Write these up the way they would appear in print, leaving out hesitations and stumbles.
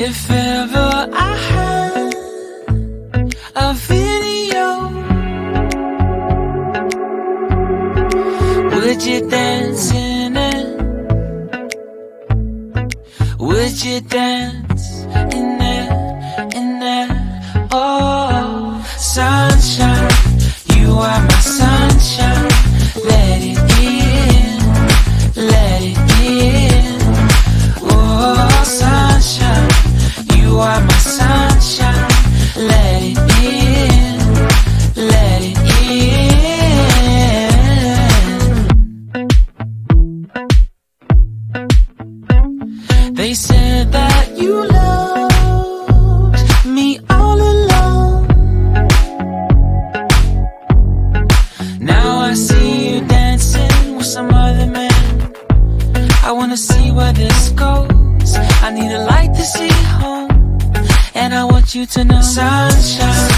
If ever I had a video, would you dance in it? Would you dance in it, in it? Oh, sunshine, you are my sunshine. Let it in, let it in. Oh, sunshine, you are my sunshine. Let it in, let it in. They said that you loved me all along. Now I see you dancing with some other man. I wanna see where this goes. I need a light to see home, and I want you to know, sunshine,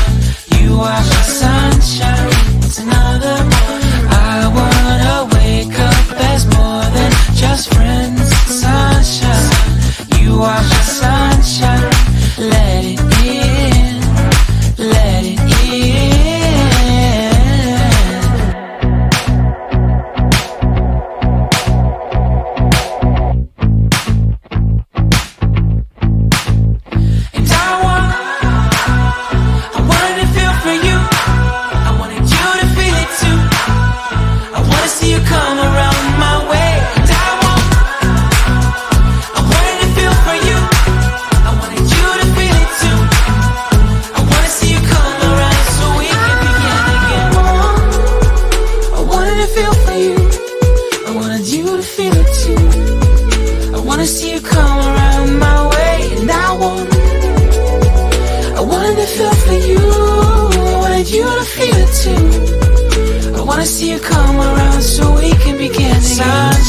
you are my sunshine. It's another morning. I wanna wake up as more than just friends. Sunshine, you are my sunshine. Let it in, let it in. I wanna see you come around so we can begin again.